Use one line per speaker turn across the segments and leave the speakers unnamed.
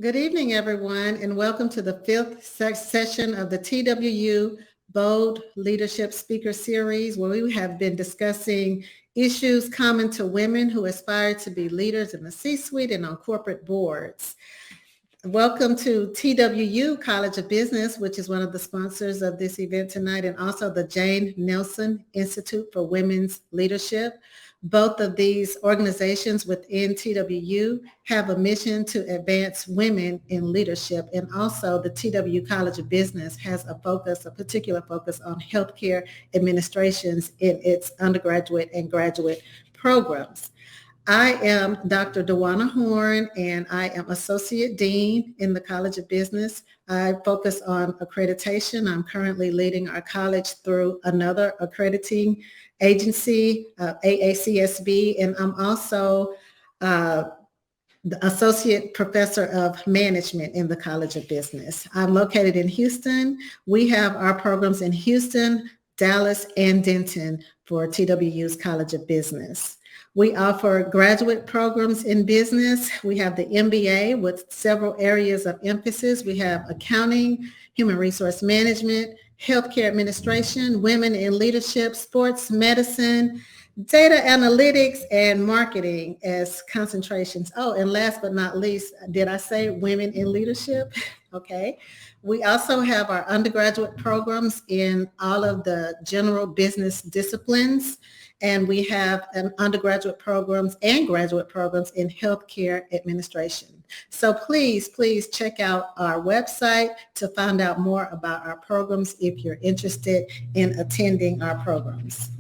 Good evening, everyone, and welcome to the fifth session of the TWU Bold Leadership Speaker Series, where we have been discussing issues common to women who aspire to be leaders in the C-suite and on corporate boards. Welcome to TWU College of Business, which is one of the sponsors of this event tonight, and also the Jane Nelson Institute for Women's Leadership. Both of these organizations within TWU have a mission to advance women in leadership, and also the TWU College of Business has a particular focus on healthcare administrations in its undergraduate and graduate programs. I am Dr. Dewana Horn, and I am Associate Dean in the College of Business. I focus on accreditation. I'm currently leading our college through another accrediting agency, AACSB, and I'm also the Associate Professor of Management in the College of Business. I'm located in Houston. We have our programs in Houston, Dallas, and Denton for TWU's College of Business. We offer graduate programs in business. We have the MBA with several areas of emphasis. We have accounting, human resource management, healthcare administration, women in leadership, sports medicine, data analytics, and marketing as concentrations. Oh, and last but not least, did I say women in leadership? Okay. We also have our undergraduate programs in all of the general business disciplines, and we have an undergraduate programs and graduate programs in healthcare administration. So please check out our website to find out more about our programs if you're interested in attending our programs.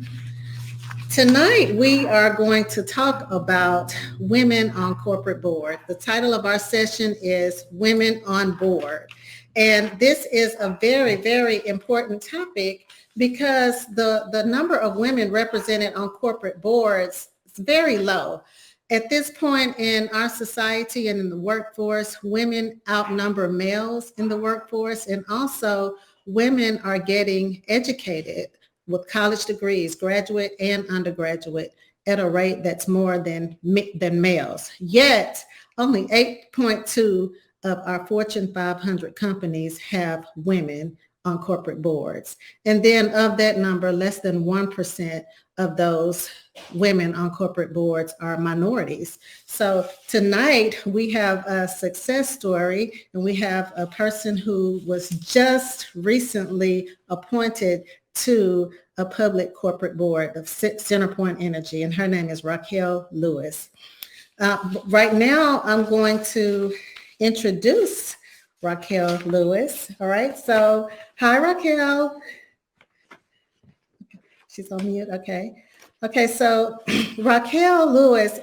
Tonight, we are going to talk about women on corporate board. The title of our session is Women on Board. And this is a very, very important topic because the number of women represented on corporate boards is very low. At this point in our society and in the workforce, women outnumber males in the workforce, and also women are getting educated with college degrees, graduate and undergraduate, at a rate that's more than males. Yet, only 8.2 of our Fortune 500 companies have women on corporate boards. And then of that number, less than 1% of those women on corporate boards are minorities. So tonight we have a success story, and we have a person who was just recently appointed to a public corporate board of CenterPoint Energy, and her name is Raquel Lewis. Right now, I'm going to introduce Raquel Lewis. All right, so hi, Raquel. She's on mute, okay. Okay, so Raquel Lewis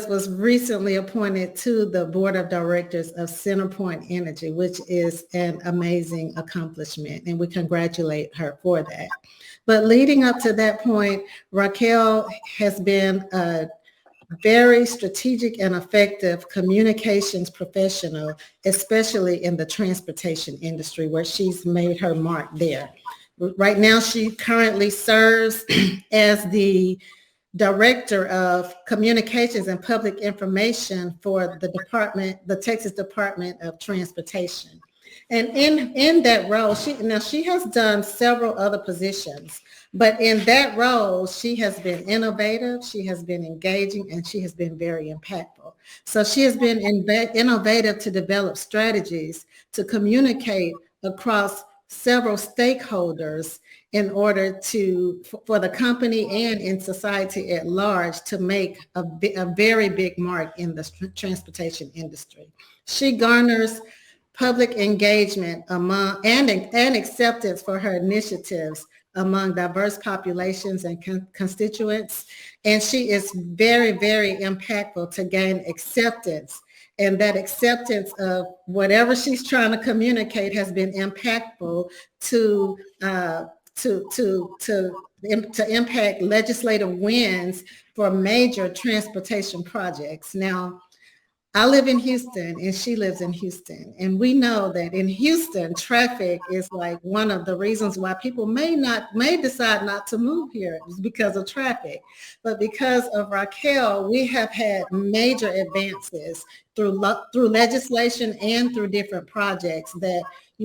was recently appointed to the board of directors of CenterPoint Energy, which is an amazing accomplishment, and we congratulate her for that. But leading up to that point, Raquel has been a very strategic and effective communications professional, especially in the transportation industry, where she's made her mark there. Right now, she currently serves as the Director of Communications and Public Information for the Texas Department of Transportation. And in that role, she has done several other positions, but in that role, she has been innovative, she has been engaging, and she has been very impactful. So she has been innovative to develop strategies to communicate across several stakeholders in order for the company and in society at large to make a very big mark in the transportation industry. She garners public engagement among and acceptance for her initiatives among diverse populations and constituents. And she is very, very impactful to gain acceptance. And that acceptance of whatever she's trying to communicate has been impactful to impact legislative wins for major transportation projects. Now, I live in Houston and she lives in Houston. And we know that in Houston, traffic is like one of the reasons why people may decide not to move here is because of traffic. But because of Raquel, we have had major advances through legislation and through different projects that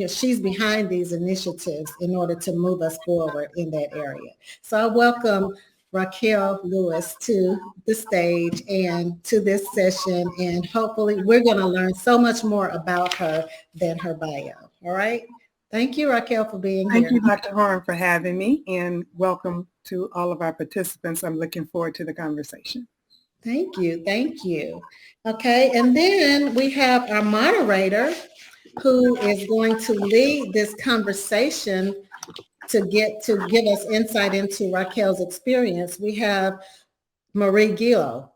she's behind these initiatives in order to move us forward in that area. So I welcome Raquel Lewis to the stage and to this session. And hopefully we're going to learn so much more about her than her bio. All right. Thank you, Raquel, for being here.
Thank you, Dr. Horn, for having me, and welcome to all of our participants. I'm looking forward to the conversation.
Thank you. Thank you. Okay. And then we have our moderator who is going to lead this conversation to give us insight into Raquel's experience. We have Marie Gillo.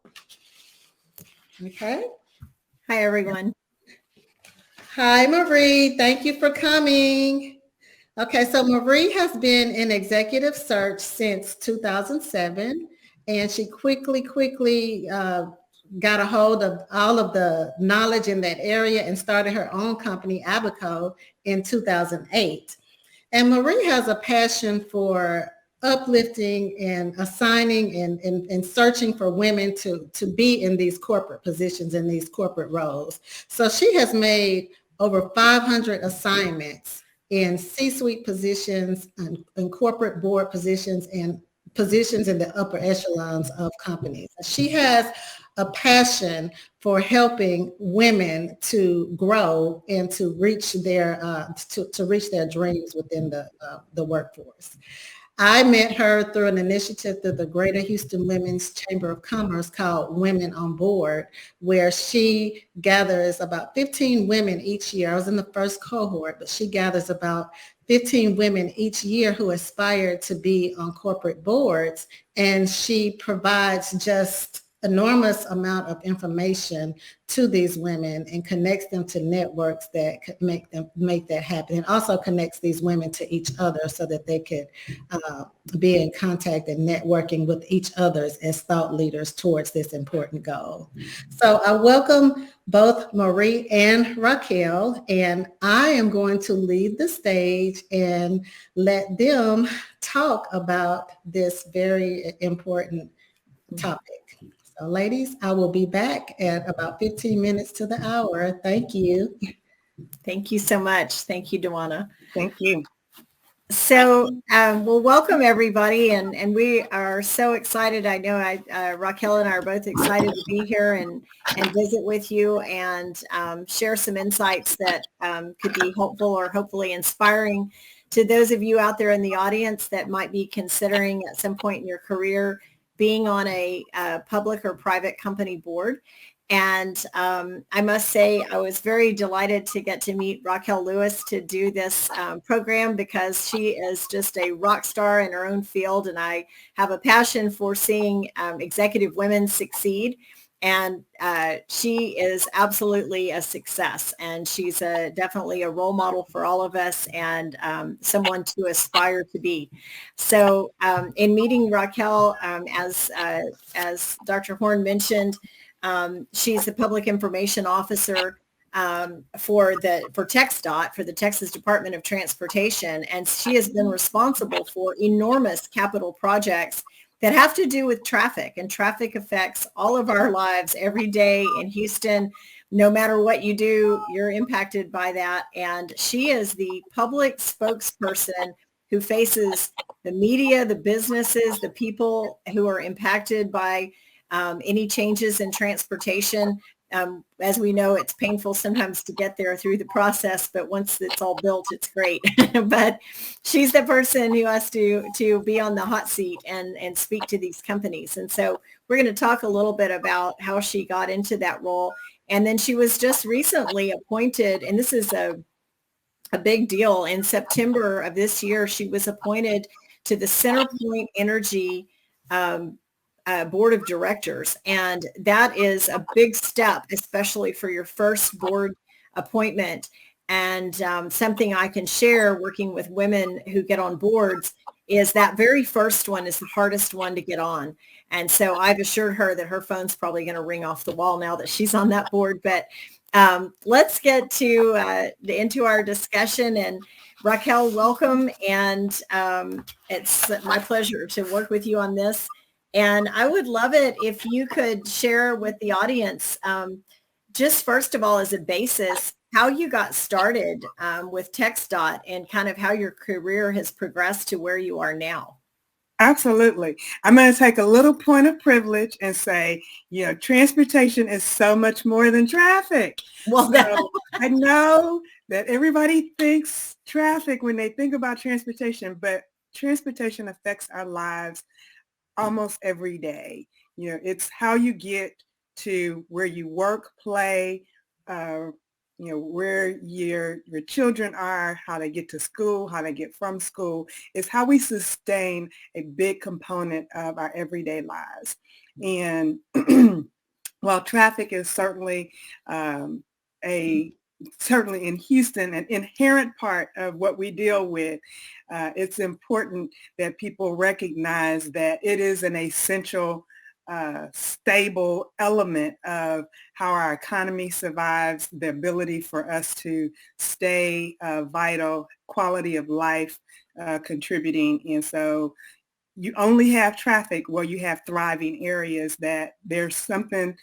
Okay.
Hi, everyone.
Hi, Marie. Thank you for coming. Okay, so Marie has been in executive search since 2007, and she quickly got a hold of all of the knowledge in that area and started her own company, Abaco, in 2008. And Marie has a passion for uplifting and assigning and searching for women to be in these corporate positions, in these corporate roles. So she has made over 500 assignments in C-suite positions and corporate board positions and positions in the upper echelons of companies. She has a passion for helping women to grow and to reach their dreams within the workforce. I met her through an initiative through the Greater Houston Women's Chamber of Commerce called Women on Board, where she gathers about 15 women each year. I was in the first cohort, but she gathers about 15 women each year who aspire to be on corporate boards, and she provides just enormous amount of information to these women and connects them to networks that could make that happen, and also connects these women to each other so that they could be in contact and networking with each other as thought leaders towards this important goal. So I welcome both Marie and Raquel, and I am going to lead the stage and let them talk about this very important topic. So ladies, I will be back at about 15 minutes to the hour. Thank you.
Thank you so much. Thank you, Dewana.
Thank you.
So, well, welcome everybody, and we are so excited. I know Raquel and I are both excited to be here and visit with you and share some insights that could be helpful or hopefully inspiring to those of you out there in the audience that might be considering at some point in your career being on a public or private company board. And I must say, I was very delighted to get to meet Raquel Lewis to do this program, because she is just a rock star in her own field. And I have a passion for seeing executive women succeed. And she is absolutely a success. And she's definitely a role model for all of us, and someone to aspire to be. So in meeting Raquel, as Dr. Horn mentioned, she's the public information officer for TxDOT, for the Texas Department of Transportation. And she has been responsible for enormous capital projects that have to do with traffic, and traffic affects all of our lives every day in Houston. No matter what you do, you're impacted by that. And she is the public spokesperson who faces the media, the businesses, the people who are impacted by any changes in transportation. As we know, it's painful sometimes to get there through the process, but once it's all built, it's great. But she's the person who has to be on the hot seat and speak to these companies. And so we're going to talk a little bit about how she got into that role. And then she was just recently appointed, and this is a big deal. In September of this year, she was appointed to the CenterPoint Energy board of directors. And that is a big step, especially for your first board appointment. And something I can share working with women who get on boards is that very first one is the hardest one to get on. And so I've assured her that her phone's probably going to ring off the wall now that she's on that board. But let's get to into our discussion. And Raquel, welcome. And it's my pleasure to work with you on this. And I would love it if you could share with the audience, just first of all, as a basis, how you got started with TxDOT and kind of how your career has progressed to where you are now.
Absolutely. I'm going to take a little point of privilege and say, transportation is so much more than traffic.
Well,
so I know that everybody thinks traffic when they think about transportation, but transportation affects our lives almost every day. It's how you get to where you work, play, where your children are, how they get to school, how they get from school. It's how we sustain a big component of our everyday lives. And while traffic is certainly certainly in Houston, an inherent part of what we deal with, it's important that people recognize that it is an essential stable element of how our economy survives, the ability for us to stay vital, quality of life contributing. And so you only have traffic where you have thriving areas, that there's something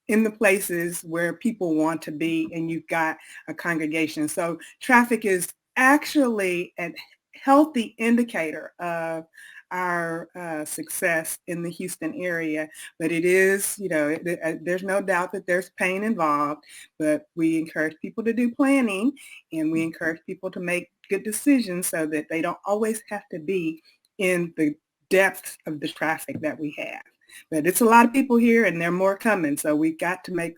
in the places where people want to be and you've got a congregation. So traffic is actually a healthy indicator of our success in the Houston area. But it is, there's no doubt that there's pain involved, but we encourage people to do planning, and we encourage people to make good decisions so that they don't always have to be in the depths of the traffic that we have. But it's a lot of people here, and there are more coming. So we've got to make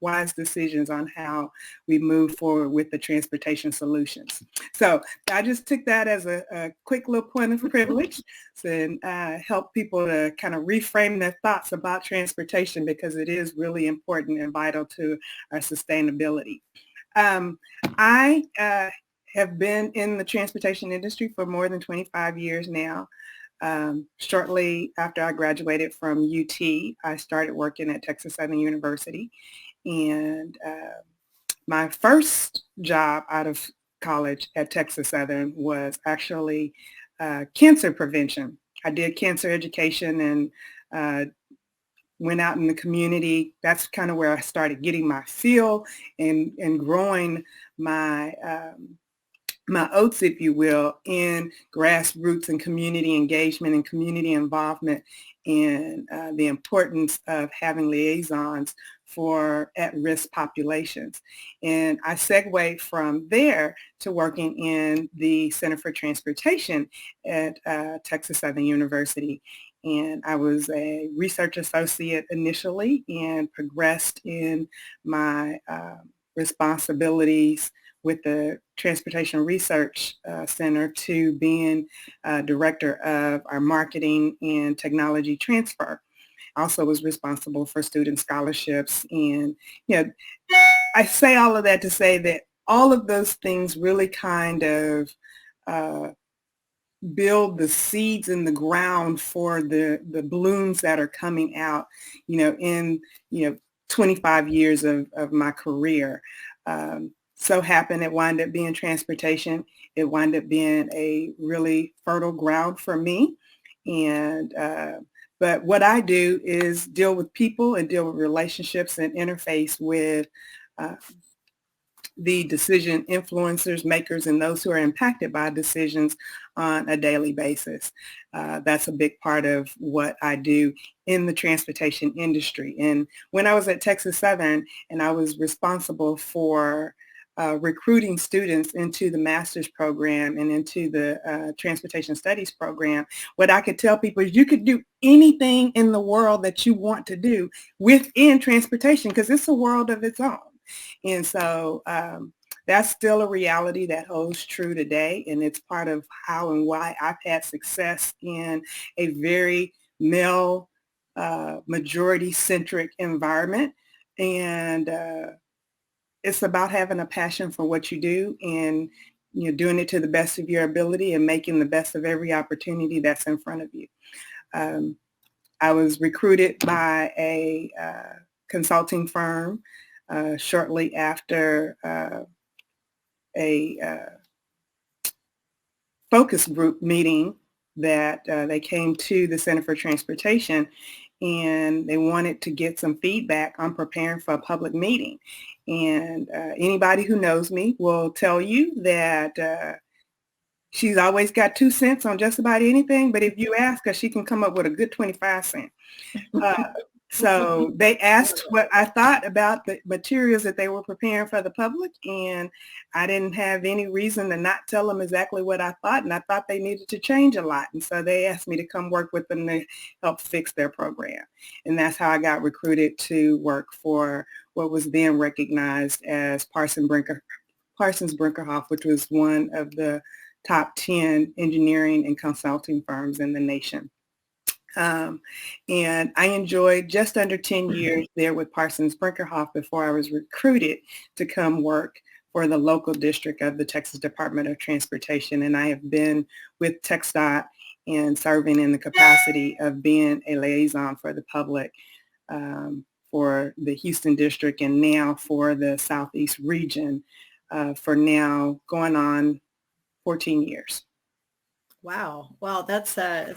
wise decisions on how we move forward with the transportation solutions. So I just took that as a quick little point of privilege and help people to kind of reframe their thoughts about transportation, because it is really important and vital to our sustainability. I have been in the transportation industry for more than 25 years now. Shortly after I graduated from UT, I started working at Texas Southern University. And my first job out of college at Texas Southern was actually cancer prevention. I did cancer education and went out in the community. That's kind of where I started getting my feel and growing my my oats, if you will, in grassroots and community engagement and community involvement, and the importance of having liaisons for at-risk populations. And I segued from there to working in the Center for Transportation at Texas Southern University. And I was a research associate initially and progressed in my responsibilities with the Transportation Research Center to being director of our marketing and technology transfer. Also was responsible for student scholarships. And, I say all of that to say that all of those things really kind of build the seeds in the ground for the blooms that are coming out, in 25 years of my career. So happened it wound up being transportation. It wound up being a really fertile ground for me. And but what I do is deal with people and deal with relationships and interface with the decision influencers, makers, and those who are impacted by decisions on a daily basis. That's a big part of what I do in the transportation industry. And when I was at Texas Southern and I was responsible for recruiting students into the master's program and into the transportation studies program, what I could tell people is you could do anything in the world that you want to do within transportation, because it's a world of its own. And so that's still a reality that holds true today. And it's part of how and why I've had success in a very male majority-centric environment. And it's about having a passion for what you do and doing it to the best of your ability and making the best of every opportunity that's in front of you. I was recruited by a consulting firm shortly after a focus group meeting that they came to the Center for Transportation, and they wanted to get some feedback on preparing for a public meeting. And anybody who knows me will tell you that she's always got 2 cents on just about anything, but if you ask her, she can come up with a good 25 cents. Uh, so they asked what I thought about the materials that they were preparing for the public, and I didn't have any reason to not tell them exactly what I thought, and I thought they needed to change a lot. And so they asked me to come work with them to help fix their program. And that's how I got recruited to work for what was then recognized as Parsons Brinkerhoff, which was one of the top 10 engineering and consulting firms in the nation. And I enjoyed just under 10 years there with Parsons Brinkerhoff before I was recruited to come work for the local district of the Texas Department of Transportation. And I have been with TxDOT and serving in the capacity of being a liaison for the public for the Houston district and now for the Southeast region for now going on 14 years.
Wow. Well, that's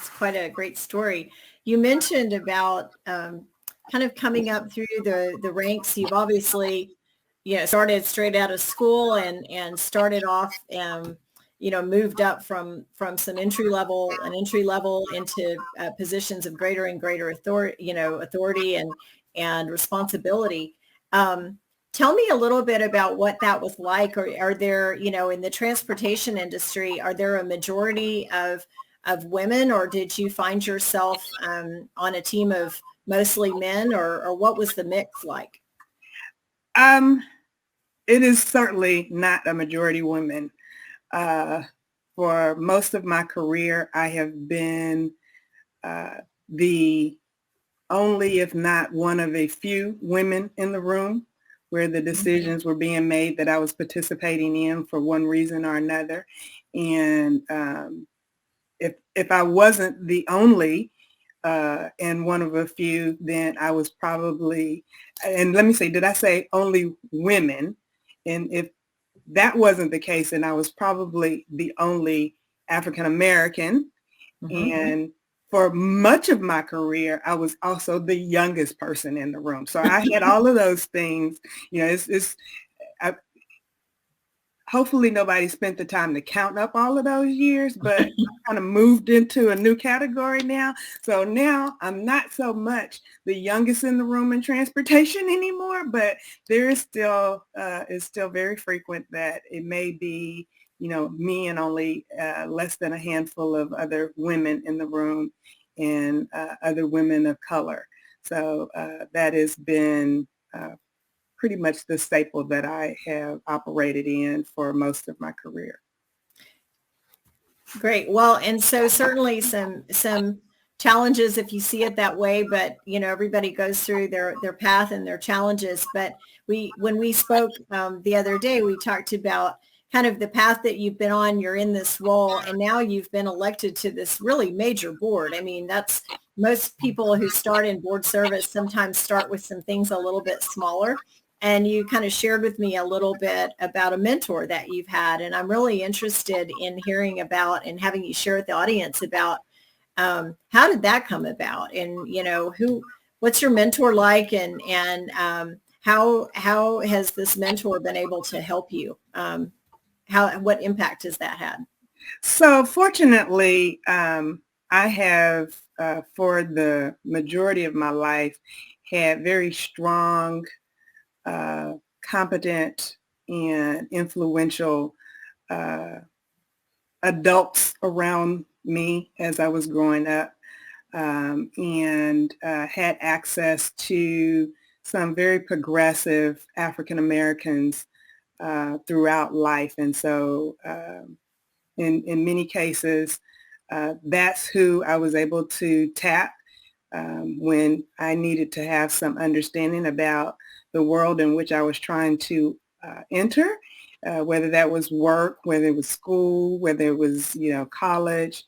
quite a great story. You mentioned about kind of coming up through the ranks. You've obviously, started straight out of school and started off, moved up from some entry level into positions of greater and greater authority and responsibility. Tell me a little bit about what that was like. Or are there, in the transportation industry, are there a majority of women, or did you find yourself on a team of mostly men, or what was the mix like?
It is certainly not a majority women. For most of my career, I have been the only, if not one of a few women in the room where the decisions were being made that I was participating in for one reason or another. And if I wasn't the only and one of a few, then I was probably, and let me say, did I say only women? And if that wasn't the case, then I was probably the only African American. And for much of my career, I was also the youngest person in the room. So I had all of those things. Hopefully nobody spent the time to count up all of those years, but I kind of moved into a new category now. So now I'm not so much the youngest in the room in transportation anymore, but there is still, it's still very frequent that it may be, me and only less than a handful of other women in the room and other women of color. So that has been pretty much the staple that I have operated in for most of my career.
Great. Well, and so certainly some challenges if you see it that way, but everybody goes through their path and their challenges. But when we spoke the other day, we talked about kind of the path that you've been on. You're in this role, and now you've been elected to this really major board. I mean, that's most people who start in board service sometimes start with some things a little bit smaller. And you kind of shared with me a little bit about a mentor that you've had. And I'm really interested in hearing about and having you share with the audience about how did that come about? And, what's your mentor like? And how has this mentor been able to help you? What impact has that had?
So fortunately, I have, for the majority of my life, had very strong competent and influential adults around me as I was growing up, and had access to some very progressive African Americans throughout life. And so in many cases, that's who I was able to tap when I needed to have some understanding about the world in which I was trying to enter, whether that was work, whether it was school, whether it was, college.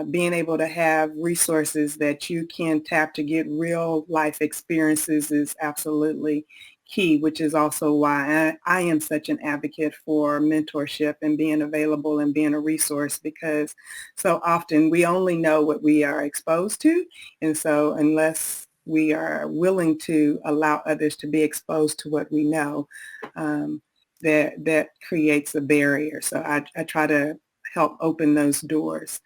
being able to have resources that you can tap to get real life experiences is absolutely key, which is also why I am such an advocate for mentorship and being available and being a resource, because so often we only know what we are exposed to. And so unless we are willing to allow others to be exposed to what we know, that creates a barrier. So I try to help open those doors.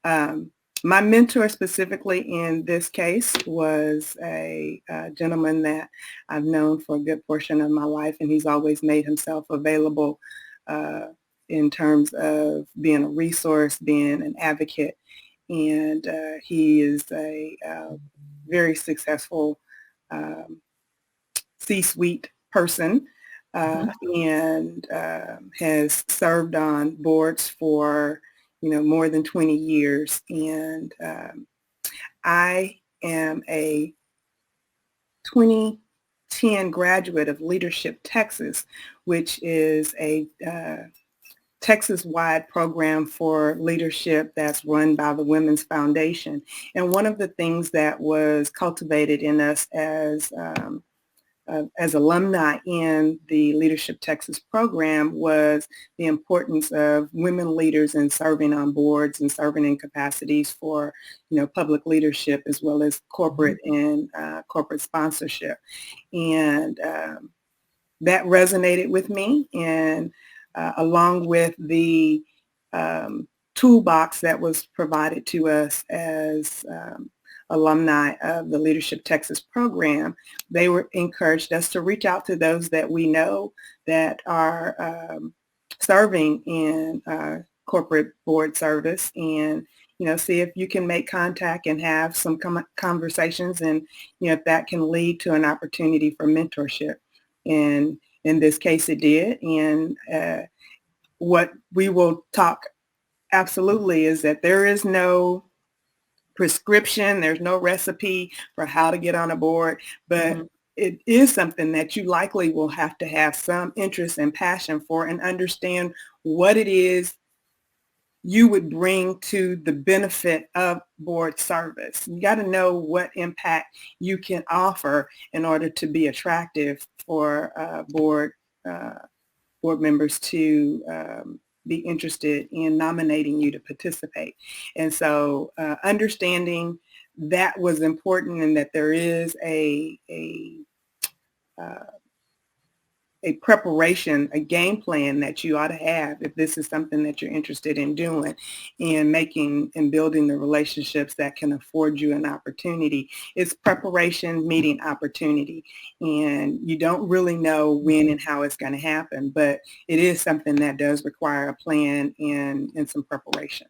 Um, my mentor specifically in this case was a gentleman that I've known for a good portion of my life, and he's always made himself available in terms of being a resource, being an advocate. And he is a very successful C-suite person, and has served on boards for more than 20 years. And I am a 2010 graduate of Leadership Texas, which is a Texas-wide program for leadership that's run by the Women's Foundation. And one of the things that was cultivated in us as alumni in the Leadership Texas program was the importance of women leaders and serving on boards and serving in capacities for, public leadership as well as corporate and corporate sponsorship. And that resonated with me. And along with the toolbox that was provided to us as alumni of the Leadership Texas program, they encouraged us to reach out to those that we know that are serving in corporate board service, and see if you can make contact and have some conversations, and if that can lead to an opportunity for mentorship. And in this case, it did. And what we will talk absolutely is that there is no prescription, there's no recipe for how to get on a board, but it is something that you likely will have to have some interest and passion for and understand what it is you would bring to the benefit of board service. You got to know what impact you can offer in order to be attractive for board members to be interested in nominating you to participate. And so understanding that was important, and that there is a preparation, a game plan that you ought to have if this is something that you're interested in doing, and making and building the relationships that can afford you an opportunity. It's preparation meeting opportunity, and you don't really know when and how it's going to happen, but it is something that does require a plan and some preparation.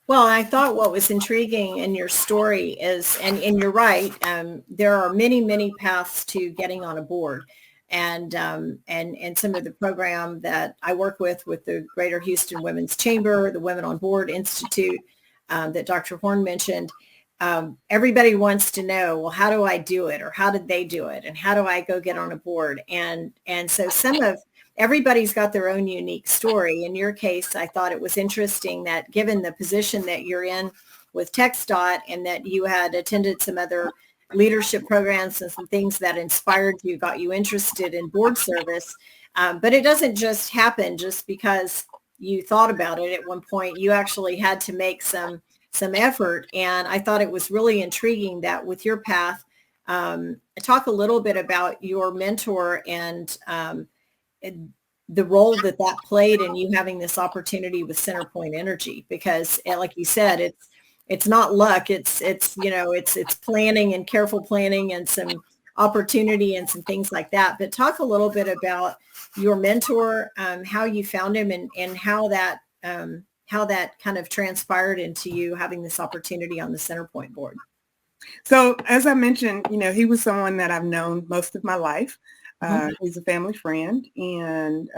Well, I thought what was intriguing in your story is, and you're right, there are many, many paths to getting on a board. And some of the program that I work with the Greater Houston Women's Chamber, the Women on Board Institute that Dr. Horn mentioned, everybody wants to know, well, how do I do it? Or how did they do it? And how do I go get on a board? And so everybody's got their own unique story. In your case, I thought it was interesting that given the position that you're in with TxDOT, and that you had attended some other leadership programs and some things that inspired you, got you interested in board service. But it doesn't just happen just because you thought about it at one point. You actually had to make some effort. And I thought it was really intriguing that with your path, talk a little bit about your mentor and the role that played in you having this opportunity with Centerpoint Energy, because like you said, it's not luck. It's planning and careful planning and some opportunity and some things like that. But talk a little bit about your mentor, how you found him, and how that kind of transpired into you having this opportunity on the Centerpoint board.
So as I mentioned, he was someone that I've known most of my life. He's a family friend, and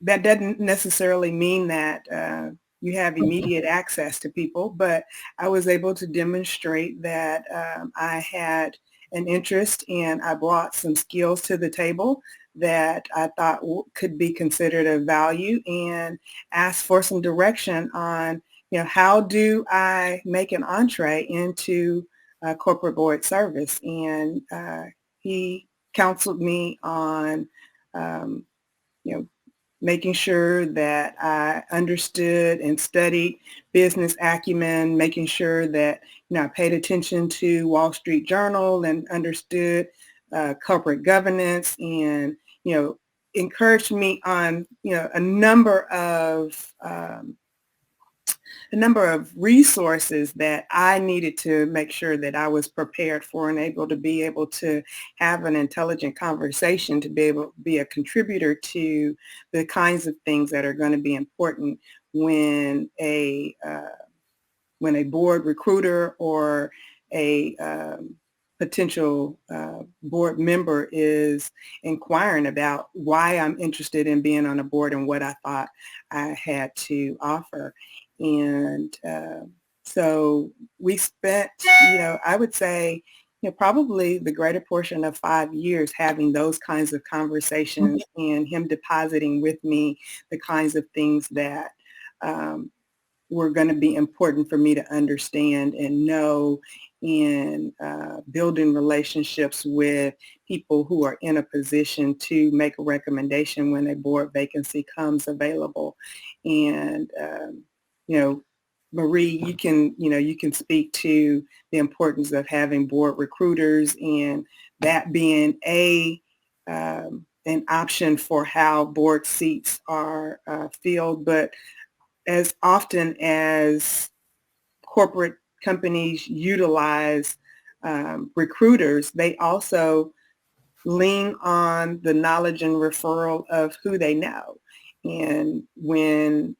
that doesn't necessarily mean that you have immediate access to people, but I was able to demonstrate that I had an interest, and I brought some skills to the table that I thought could be considered of value, and asked for some direction on how do I make an entree into corporate board service? And he counseled me on, um, you know, making sure that I understood and studied business acumen, making sure that, I paid attention to Wall Street Journal and understood corporate governance, and, encouraged me on, a number of resources that I needed to make sure that I was prepared for and able to have an intelligent conversation, to be able to be a contributor to the kinds of things that are going to be important when a board recruiter or a potential board member is inquiring about why I'm interested in being on a board and what I thought I had to offer. And so we spent, I would say, probably the greater portion of 5 years having those kinds of conversations, and him depositing with me the kinds of things that were going to be important for me to understand and know, in building relationships with people who are in a position to make a recommendation when a board vacancy comes available. And, Marie, you can speak to the importance of having board recruiters, and that being an option for how board seats are filled. But as often as corporate companies utilize recruiters, they also lean on the knowledge and referral of who they know. And when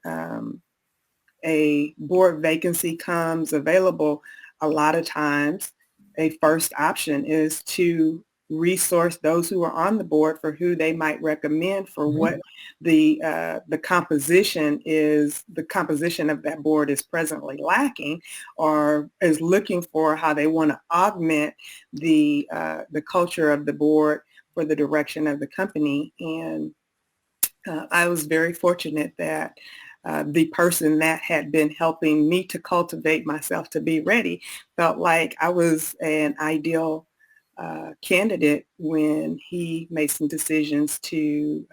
a board vacancy comes available, a lot of times a first option is to resource those who are on the board for who they might recommend for what the composition is, the composition of that board is presently lacking, or is looking for how they want to augment the culture of the board for the direction of the company. And I was very fortunate that the person that had been helping me to cultivate myself to be ready felt like I was an ideal candidate when he made some decisions to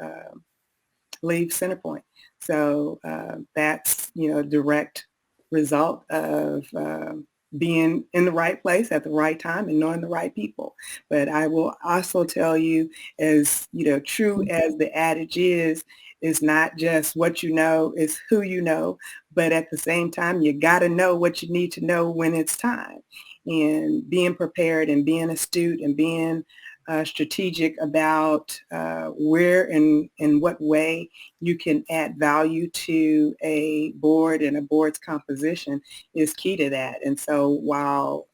leave Centerpoint. So that's, a direct result of being in the right place at the right time and knowing the right people. But I will also tell you, as true as the adage is, it's not just what you know, it's who you know. But at the same time, you got to know what you need to know when it's time. And being prepared and being astute and being strategic about where and in what way you can add value to a board and a board's composition is key to that. And so while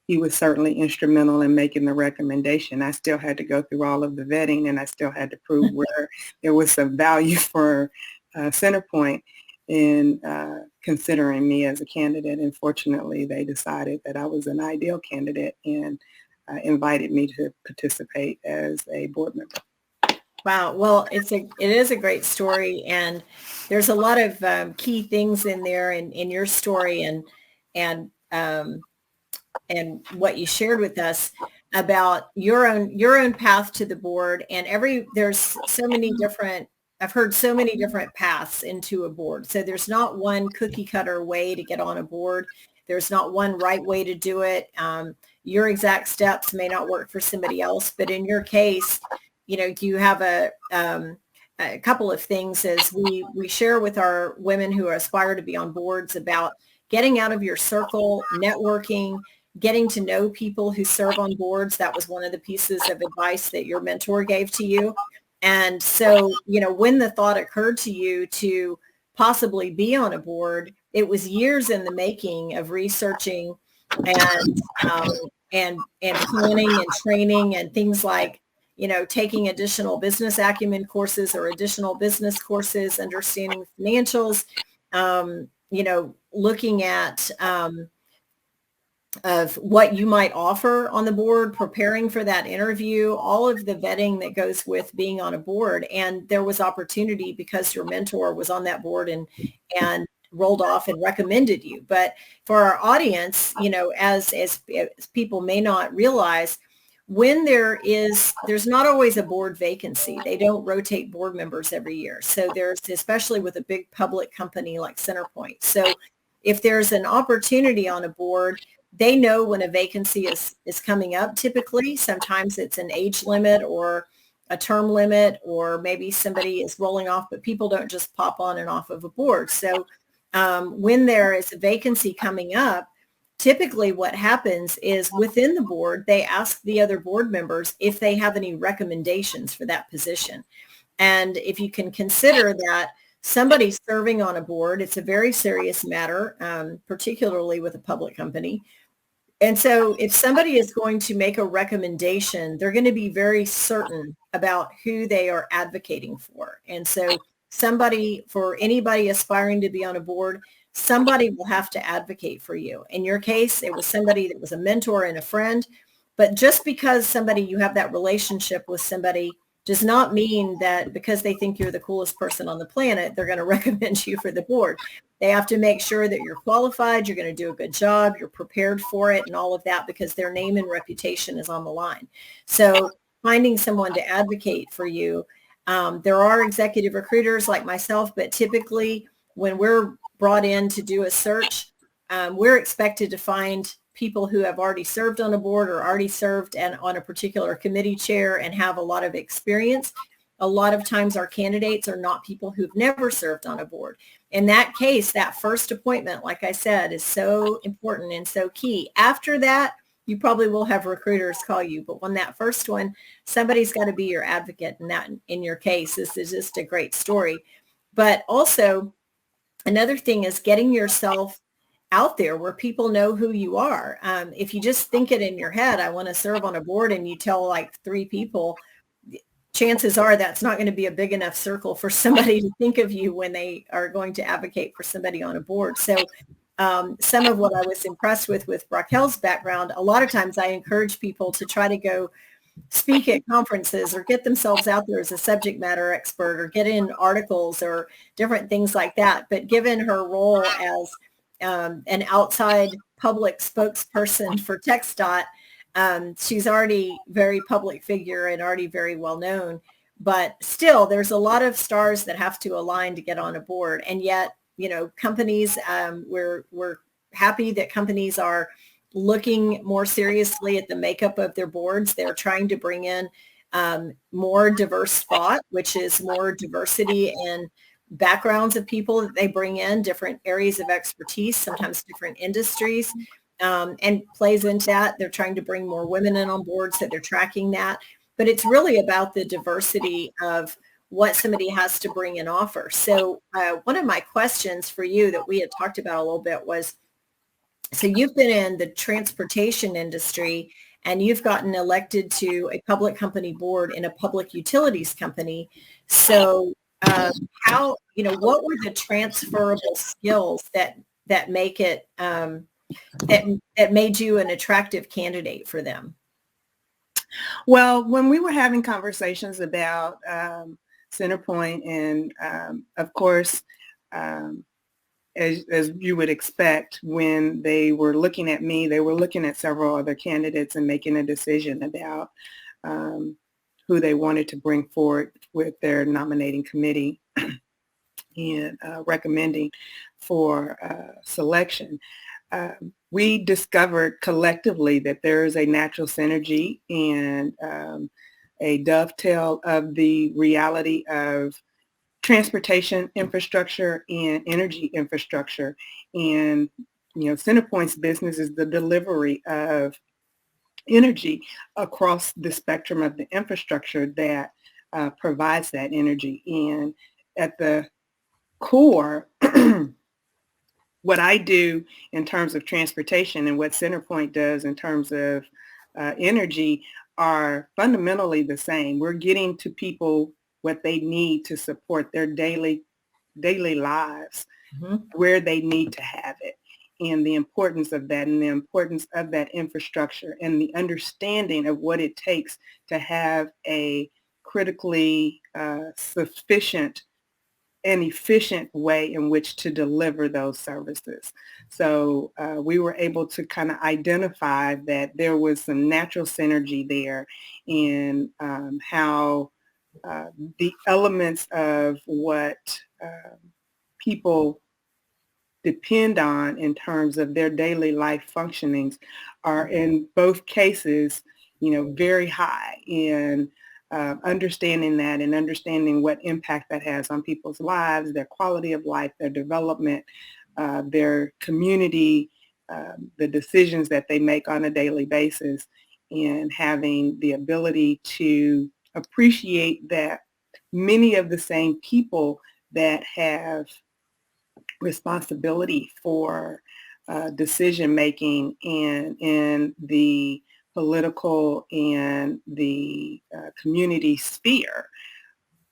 he was certainly instrumental in making the recommendation, I still had to go through all of the vetting, and I still had to prove where there was some value for Centerpoint in considering me as a candidate. And fortunately, they decided that I was an ideal candidate and invited me to participate as a board member.
Wow. Well, it is a great story, and there's a lot of key things in there in your story, and what you shared with us about your own path to the board. And there's so many different, I've heard so many different paths into a board. So there's not one cookie cutter way to get on a board. There's not one right way to do it. Your exact steps may not work for somebody else, but in your case, you have a couple of things as we share with our women who aspire to be on boards about getting out of your circle, networking, getting to know people who serve on boards. That was one of the pieces of advice that your mentor gave to you. And so, when the thought occurred to you to possibly be on a board, it was years in the making of researching and planning and training and things like, taking additional business acumen courses or additional business courses, understanding financials, looking at of what you might offer on the board, preparing for that interview, all of the vetting that goes with being on a board. And there was opportunity because your mentor was on that board and rolled off and recommended you. But for our audience, as people may not realize, when there's not always a board vacancy. They don't rotate board members every year. So there's, especially with a big public company like CenterPoint. So if there's an opportunity on a board, they know when a vacancy is coming up. Typically, sometimes it's an age limit or a term limit, or maybe somebody is rolling off, but people don't just pop on and off of a board. So when there is a vacancy coming up, typically what happens is within the board, they ask the other board members if they have any recommendations for that position. And if you can consider that somebody serving on a board, it's a very serious matter, particularly with a public company. And so if somebody is going to make a recommendation, they're going to be very certain about who they are advocating for. And so for anybody aspiring to be on a board, somebody will have to advocate for you. In your case, it was somebody that was a mentor and a friend. But just because you have that relationship with somebody does not mean that because they think you're the coolest person on the planet, they're going to recommend you for the board. They have to make sure that you're qualified, you're going to do a good job, you're prepared for it and all of that, because their name and reputation is on the line. So finding someone to advocate for you, there are executive recruiters like myself, but typically when we're brought in to do a search, we're expected to find people who have already served on a board or already served on a particular committee chair and have a lot of experience. A lot of times our candidates are not people who've never served on a board. In that case, that first appointment, like I said, is so important and so key. After that, you probably will have recruiters call you, but when that first one, somebody's got to be your advocate. And that, in your case, this is just a great story. But also, another thing is getting yourself out there where people know who you are. If you just think it in your head, I want to serve on a board, and you tell like 3 people, chances are that's not going to be a big enough circle for somebody to think of you when they are going to advocate for somebody on a board. So some of what I was impressed with Raquel's background, a lot of times I encourage people to try to go speak at conferences or get themselves out there as a subject matter expert or get in articles or different things like that. But given her role as an outside public spokesperson for TxDOT, she's already very public figure and already very well known. But still, there's a lot of stars that have to align to get on a board. And yet, companies, we're happy that companies are looking more seriously at the makeup of their boards. They're trying to bring in more diverse thought, which is more diversity in backgrounds of people that they bring in, different areas of expertise, sometimes different industries, and plays into that. They're trying to bring more women in on board, so they're tracking that. But it's really about the diversity of what somebody has to bring and offer. So one of my questions for you that we had talked about a little bit was, so you've been in the transportation industry and you've gotten elected to a public company board in a public utilities company. So what were the transferable skills that make it, that made you an attractive candidate for them?
Well, when we were having conversations about CenterPoint, and of course, as you would expect, when they were looking at me, they were looking at several other candidates and making a decision about who they wanted to bring forward with their nominating committee and recommending for selection. We discovered collectively that there is a natural synergy and a dovetail of the reality of transportation infrastructure and energy infrastructure. And, CenterPoint's business is the delivery of energy across the spectrum of the infrastructure that provides that energy. And at the core, what I do in terms of transportation and what CenterPoint does in terms of energy are fundamentally the same. We're getting to people what they need to support their daily lives, where they need to have it, and the importance of that, and the importance of that infrastructure, and the understanding of what it takes to have a critically sufficient an efficient way in which to deliver those services. So we were able to kind of identify that there was some natural synergy there in how the elements of what people depend on in terms of their daily life functionings are in both cases, very high in understanding that and understanding what impact that has on people's lives, their quality of life, their development, their community, the decisions that they make on a daily basis, and having the ability to appreciate that many of the same people that have responsibility for decision making and in the political and the community sphere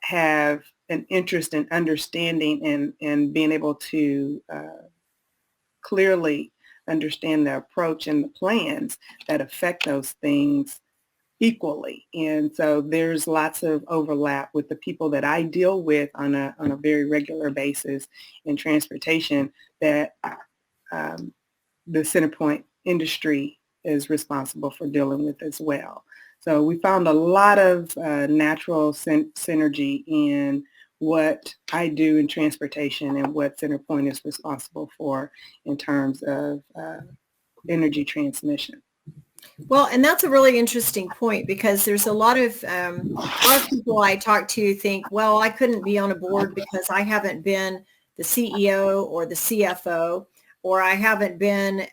have an interest in understanding and being able to clearly understand the approach and the plans that affect those things equally. And so there's lots of overlap with the people that I deal with on a very regular basis in transportation that the Centerpoint industry is responsible for dealing with as well. So we found a lot of natural synergy in what I do in transportation and what Centerpoint is responsible for in terms of energy transmission.
Well, and that's a really interesting point because there's a lot of people I talk to think, well, I couldn't be on a board because I haven't been the CEO or the CFO, or I haven't been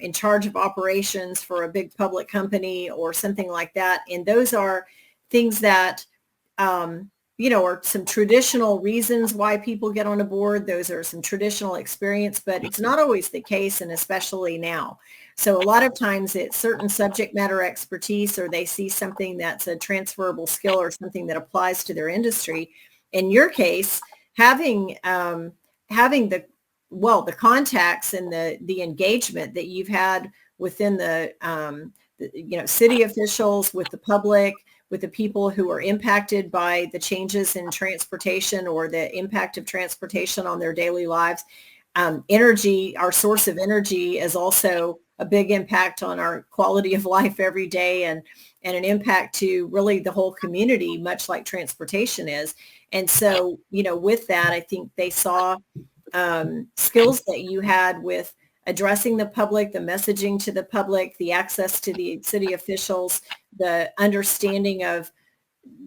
in charge of operations for a big public company or something like that. And those are things that, are some traditional reasons why people get on a board. Those are some traditional experience, but it's not always the case, and especially now. So a lot of times it's certain subject matter expertise, or they see something that's a transferable skill or something that applies to their industry. In your case, having the contacts and the engagement that you've had within the city officials, with the public, with the people who are impacted by the changes in transportation or the impact of transportation on their daily lives. Energy, our source of energy, is also a big impact on our quality of life every day, and an impact to really the whole community, much like transportation is. And so, with that, I think they saw skills that you had with addressing the public, the messaging to the public, the access to the city officials, the understanding of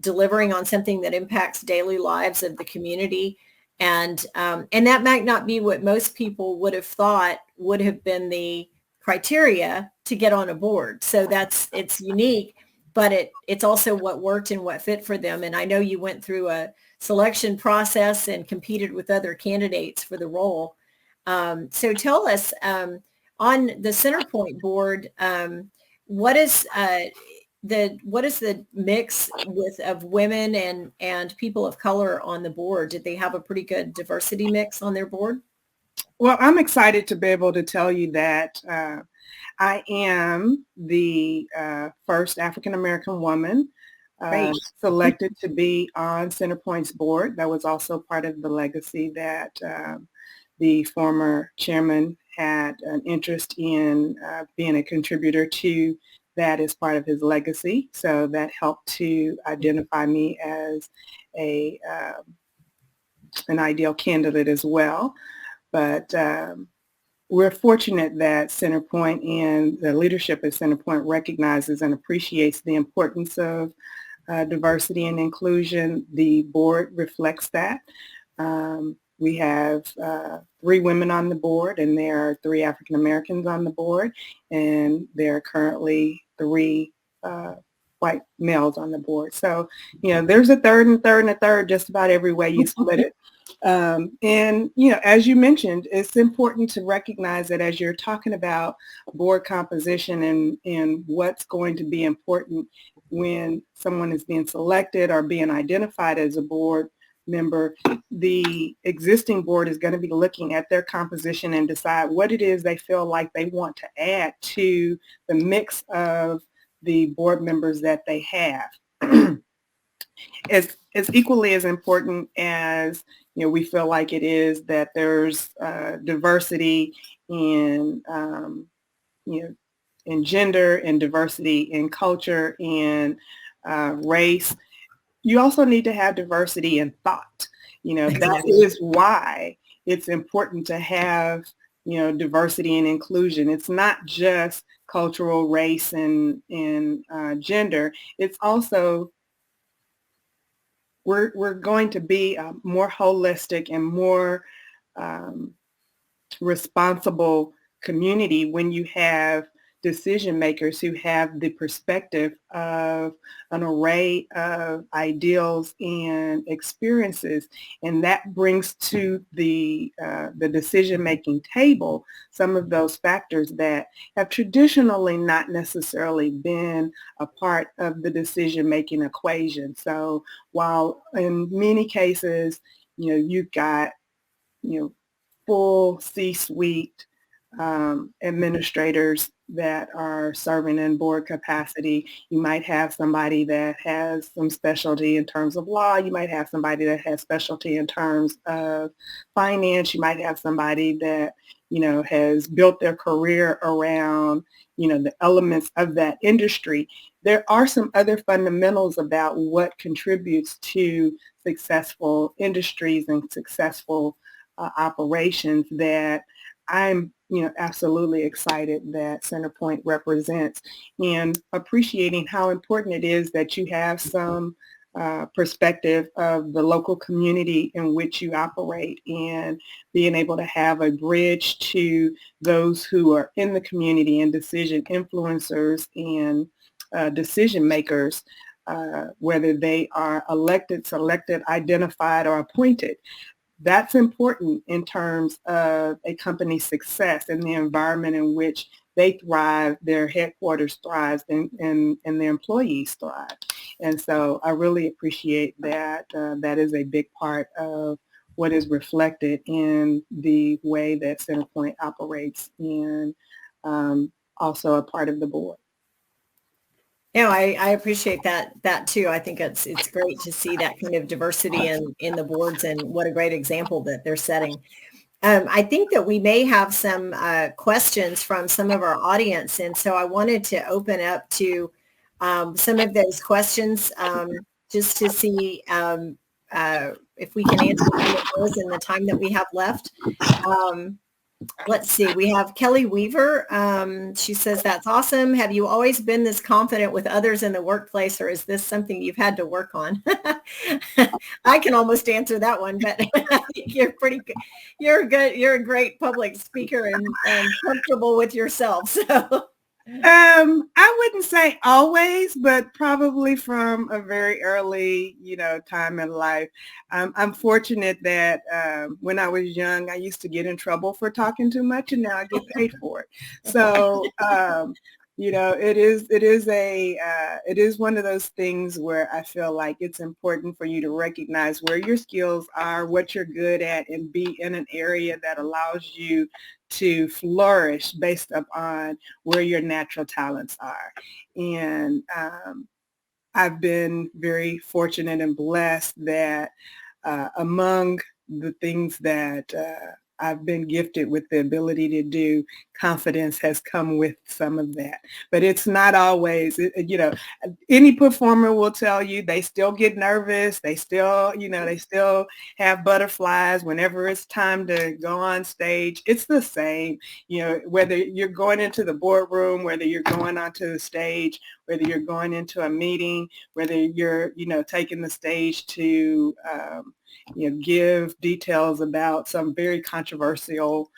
delivering on something that impacts daily lives of the community. And that might not be what most people would have thought would have been the criteria to get on a board. So it's unique, but it's also what worked and what fit for them. And I know you went through a selection process and competed with other candidates for the role. So tell us, on the Centerpoint board, what is the mix of women and people of color on the board? Did they have a pretty good diversity mix on their board?
Well, I'm excited to be able to tell you that I am the first African-American woman selected to be on Centerpoint's board. That was also part of the legacy that the former chairman had an interest in being a contributor to that as part of his legacy. So that helped to identify me as an ideal candidate as well. But we're fortunate that Centerpoint and the leadership at Centerpoint recognizes and appreciates the importance of diversity and inclusion. The board reflects that. We have 3 women on the board, and there are 3 African Americans on the board, and there are currently 3 white males on the board. So, there's a third and a third and a third just about every way you split it. And, as you mentioned, it's important to recognize that as you're talking about board composition and what's going to be important when someone is being selected or being identified as a board member, the existing board is going to be looking at their composition and decide what it is they feel like they want to add to the mix of the board members that they have. As as equally as important as, we feel like it is that there's diversity in, in gender and diversity in culture and race. You also need to have diversity in thought. That is why it's important to have, diversity and inclusion. It's not just cultural, race, and gender. It's also, we're going to be more holistic and more responsible community when you have decision makers who have the perspective of an array of ideals and experiences, and that brings to the decision making table some of those factors that have traditionally not necessarily been a part of the decision making equation. So while in many cases, you've got, full C-suite administrators that are serving in board capacity. You might have somebody that has some specialty in terms of law. You might have somebody that has specialty in terms of finance. You might have somebody that, has built their career around, the elements of that industry. There are some other fundamentals about what contributes to successful industries and successful operations that I'm, absolutely excited that Centerpoint represents, and appreciating how important it is that you have some perspective of the local community in which you operate, and being able to have a bridge to those who are in the community and decision influencers and decision makers, whether they are elected, selected, identified, or appointed. That's important in terms of a company's success and the environment in which they thrive, their headquarters thrives, and their employees thrive. And so I really appreciate that. That is a big part of what is reflected in the way that Centerpoint operates, and also a part of the board.
No, I appreciate that too. I think it's great to see that kind of diversity in the boards, and what a great example that they're setting. I think that we may have some questions from some of our audience, and so I wanted to open up to some of those questions, just to see if we can answer some of those in the time that we have left. Let's see. We have Kelly Weaver. She says, that's awesome. Have you always been this confident with others in the workplace, or is this something you've had to work on? I can almost answer that one, but I think you're pretty good. You're good. You're a great public speaker and comfortable with yourself. So
I wouldn't say always, but probably from a very early, time in life. I'm fortunate that when I was young, I used to get in trouble for talking too much, and now I get paid for it. So, it is one of those things where I feel like it's important for you to recognize where your skills are, what you're good at, and be in an area that allows you to flourish based upon where your natural talents are. And I've been very fortunate and blessed that among the things that I've been gifted with the ability to do, confidence has come with some of that. But it's not always, any performer will tell you they still get nervous. They still, they still have butterflies whenever it's time to go on stage. It's the same, whether you're going into the boardroom, whether you're going onto the stage, whether you're going into a meeting, whether you're, taking the stage to, give details about some very controversial,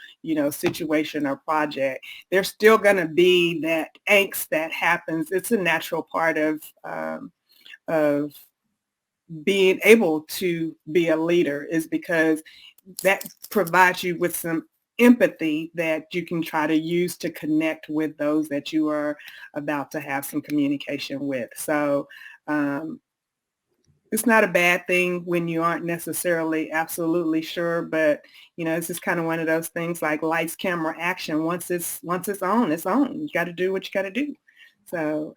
situation or project. There's still going to be that angst that happens. It's a natural part of being able to be a leader, is because that provides you with some empathy that you can try to use to connect with those that you are about to have some communication with. So it's not a bad thing when you aren't necessarily absolutely sure, but it's just kind of one of those things like lights, camera, action. Once it's on, it's on. You got to do what you got to do. So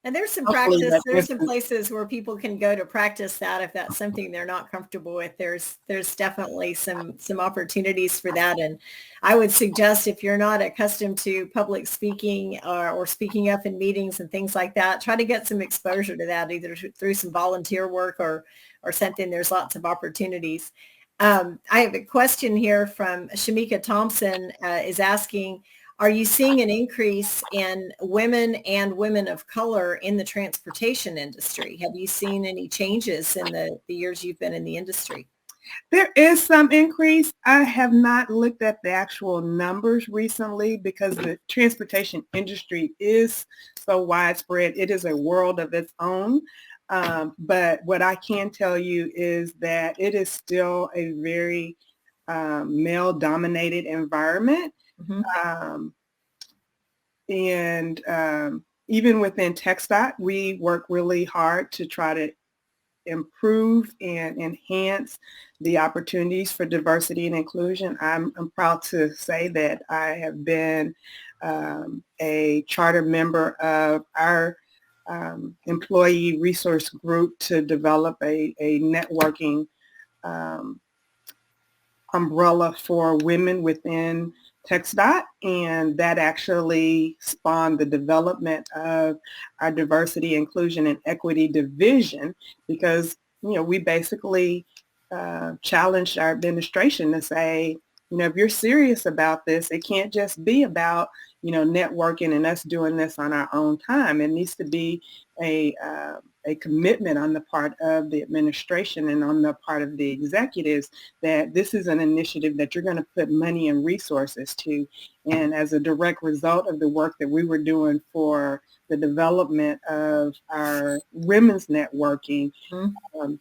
And there's some
hopefully
practice,
that
there's some
distance.
places where people can go to practice that if that's something they're not comfortable with. There's definitely some opportunities for that. And I would suggest if you're not accustomed to public speaking or speaking up in meetings and things like that, try to get some exposure to that either through some volunteer work or something. There's lots of opportunities. I have a question here from Shamika Thompson is asking, are you seeing an increase in women and women of color in the transportation industry? Have you seen any changes in the years you've been in the industry?
There is some increase. I have not looked at the actual numbers recently because the transportation industry is so widespread. It is a world of its own. But what I can tell you is that it is still a very male-dominated environment.
Mm-hmm.
And even within TxDOT, we work really hard to try to improve and enhance the opportunities for diversity and inclusion. I'm proud to say that I have been a charter member of our employee resource group to develop a networking umbrella for women within TxDOT, and that actually spawned the development of our diversity, inclusion, and equity division because, we basically challenged our administration to say, if you're serious about this, it can't just be about, networking and us doing this on our own time. It needs to be a commitment on the part of the administration and on the part of the executives that this is an initiative that you're going to put money and resources to. And as a direct result of the work that we were doing for the development of our women's networking,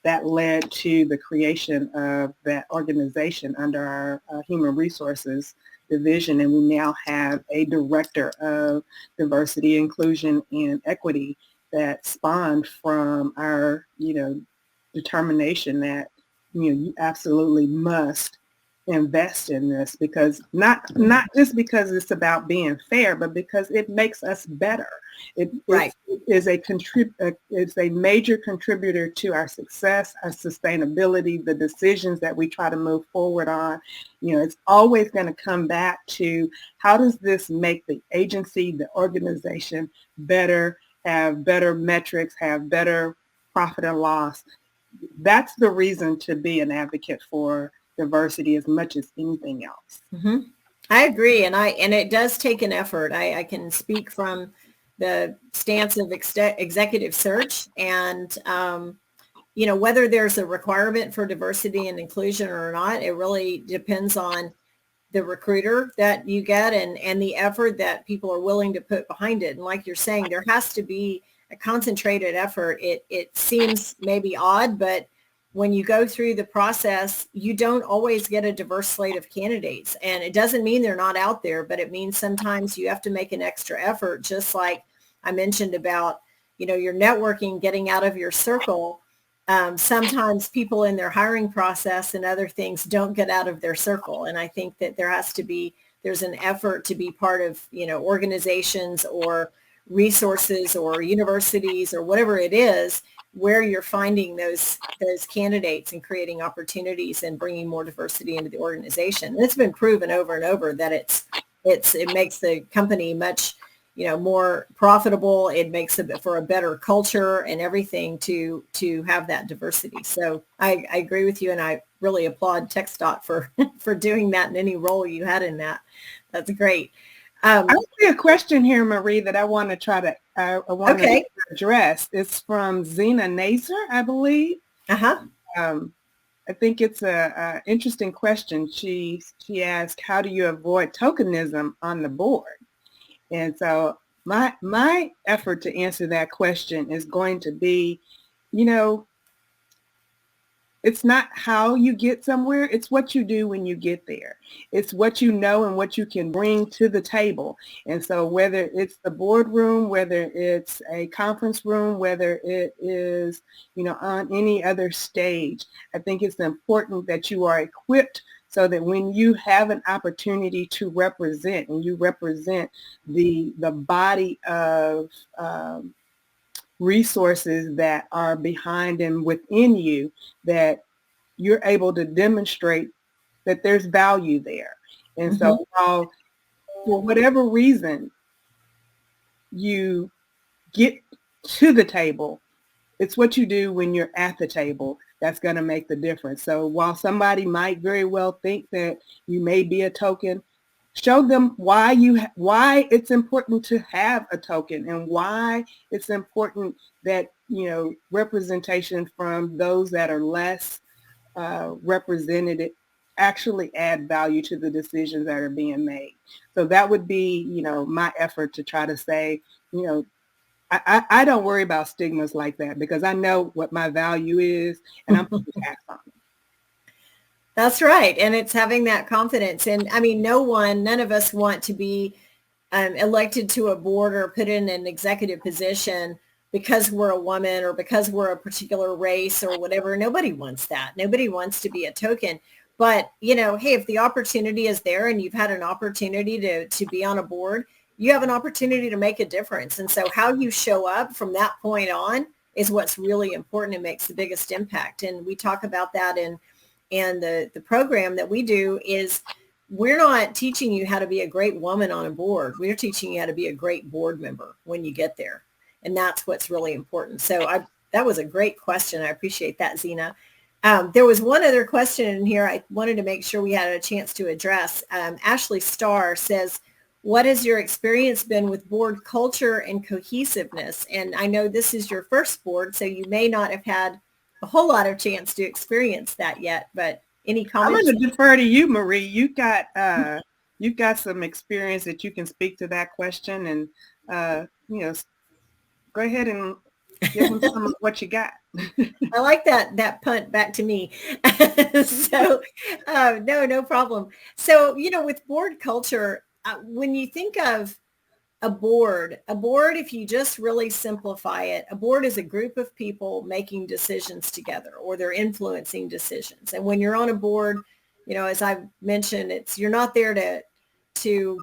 that led to the creation of that organization under our human resources division. And we now have a director of diversity, inclusion, and equity that spawned from our, determination that, you absolutely must invest in this because not just because it's about being fair, but because it makes us better. It is it's a major contributor to our success, our sustainability, the decisions that we try to move forward on. It's always going to come back to how does this make the agency, the organization better, have better metrics, have better profit and loss. That's the reason to be an advocate for diversity as much as anything else.
Mm-hmm. I agree. And it does take an effort. I can speak from the stance of executive search and, whether there's a requirement for diversity and inclusion or not, it really depends on the recruiter that you get and the effort that people are willing to put behind it. And like you're saying, there has to be a concentrated effort. It seems maybe odd, but when you go through the process, you don't always get a diverse slate of candidates. And it doesn't mean they're not out there, but it means sometimes you have to make an extra effort, just like I mentioned about, your networking, getting out of your circle. Sometimes people in their hiring process and other things don't get out of their circle. And I think that there's an effort to be part of, organizations or resources or universities or whatever it is, where you're finding those candidates and creating opportunities and bringing more diversity into the organization. And it's been proven over and over that it makes the company much, more profitable. It makes it for a better culture and everything to have that diversity. So I agree with you, and I really applaud TxDOT for doing that in any role you had in that. That's great.
I see a question here, Marie, that I want to try to to address. It's from Zena Nazer, I believe. I think it's a interesting question. She asked, "How do you avoid tokenism on the board?" And so my effort to answer that question is going to be, it's not how you get somewhere. It's what you do when you get there. It's what you know and what you can bring to the table. And so whether it's the boardroom, whether it's a conference room, whether it is, on any other stage, I think it's important that you are equipped so that when you have an opportunity to represent and you represent the body of resources that are behind and within you that you're able to demonstrate that there's value there. And so while for whatever reason you get to the table, it's what you do when you're at the table that's going to make the difference. So while somebody might very well think that you may be a token, show them why it's important to have a token and why it's important that, representation from those that are less represented actually add value to the decisions that are being made. So that would be, my effort to try to say, I don't worry about stigmas like that because I know what my value is and I'm going to act on it.
That's right. And it's having that confidence. And I mean, none of us want to be elected to a board or put in an executive position because we're a woman or because we're a particular race or whatever. Nobody wants that. Nobody wants to be a token. But, hey, if the opportunity is there and you've had an opportunity to be on a board, you have an opportunity to make a difference. And so how you show up from that point on is what's really important and makes the biggest impact. And we talk about that in the program that we do is we're not teaching you how to be a great woman on a board. We're teaching you how to be a great board member when you get there. And that's what's really important. So that was a great question. I appreciate that, Zena. There was one other question in here I wanted to make sure we had a chance to address. Ashley Starr says, what has your experience been with board culture and cohesiveness? And I know this is your first board, so you may not have had a whole lot of chance to experience that yet, but any comments?
I'm going to defer to you, Marie. You've got some experience that you can speak to that question and, go ahead and give them some of what you got.
I like that punt back to me. So no problem. So, with board culture, when you think of a board, if you just really simplify it, a board is a group of people making decisions together or they're influencing decisions. And when you're on a board, as I've mentioned, you're not there to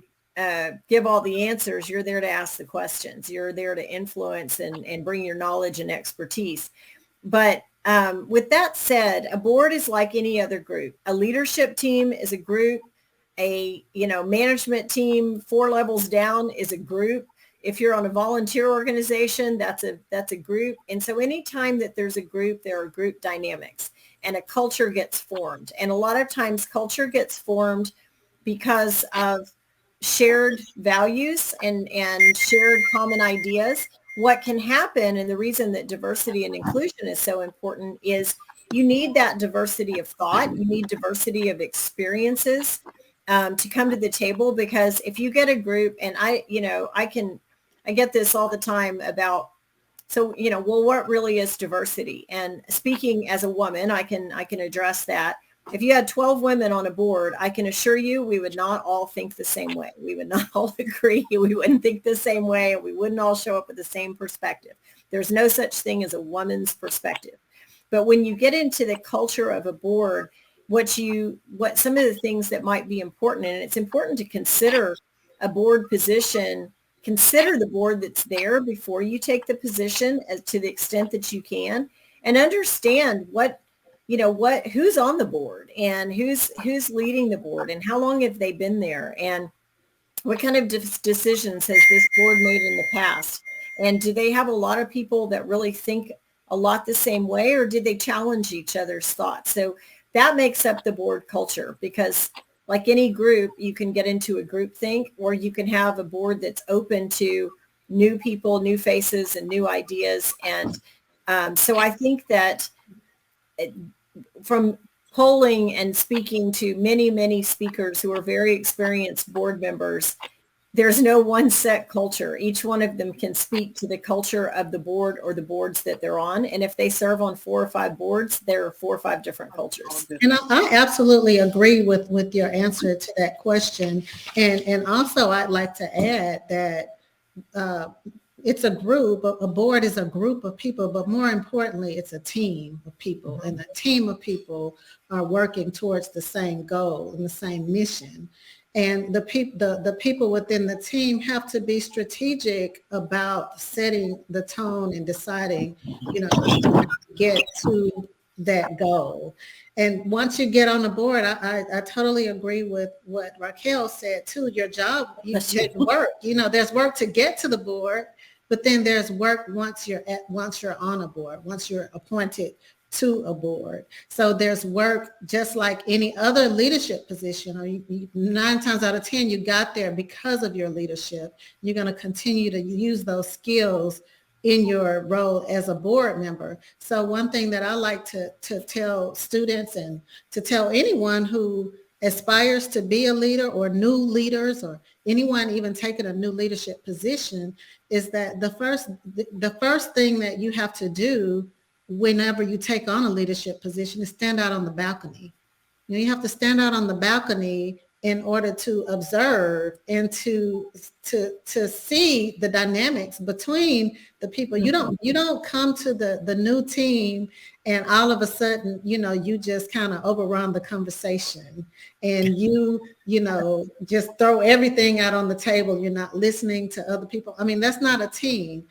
give all the answers. You're there to ask the questions. You're there to influence and bring your knowledge and expertise. But with that said, a board is like any other group. A leadership team is a group. A management team 4 levels down is a group. If you're on a volunteer organization, that's a group. And so anytime that there's a group, there are group dynamics and a culture gets formed. And a lot of times culture gets formed because of shared values and shared common ideas. What can happen, and the reason that diversity and inclusion is so important, is you need that diversity of thought. You need diversity of experiences to come to the table, because if you get a group, and I get this all the time about, so, well, what really is diversity? And speaking as a woman, I can address that. If you had 12 women on a board, I can assure you we would not all think the same way. We would not all agree. We wouldn't think the same way. And we wouldn't all show up with the same perspective. There's no such thing as a woman's perspective. But when you get into the culture of a board, what some of the things that might be important, and it's important to consider a board position, consider the board that's there before you take the position, as to the extent that you can, and understand who's on the board and who's leading the board and how long have they been there and what kind of decisions has this board made in the past, and do they have a lot of people that really think a lot the same way, or did they challenge each other's thoughts? So that makes up the board culture, because like any group, you can get into a group think, or you can have a board that's open to new people, new faces, and new ideas. And so I think that from polling and speaking to many, many speakers who are very experienced board members, there's no one set culture. Each one of them can speak to the culture of the board or the boards that they're on. And if they serve on 4 or 5 boards, there are 4 or 5 different cultures.
And I absolutely agree with your answer to that question. And also I'd like to add that it's a group, a board is a group of people, but more importantly, it's a team of people. And the team of people are working towards the same goal and the same mission. And the people within the team have to be strategic about setting the tone and deciding, how to get to that goal. And once you get on the board, I totally agree with what Raquel said too. Your job, there's work. There's work to get to the board, but then there's work once you're on a board, once you're appointed to a board. So there's work just like any other leadership position, or 9 times out of 10, you got there because of your leadership. You're going to continue to use those skills in your role as a board member. So one thing that I like to tell students and to tell anyone who aspires to be a leader, or new leaders, or anyone even taking a new leadership position, is that the first thing that you have to do whenever you take on a leadership position is stand out on the balcony. You have to stand out on the balcony in order to observe and to see the dynamics between the people. You don't come to the new team and all of a sudden, you just kind of overrun the conversation and you just throw everything out on the table. You're not listening to other people. I mean, that's not a team.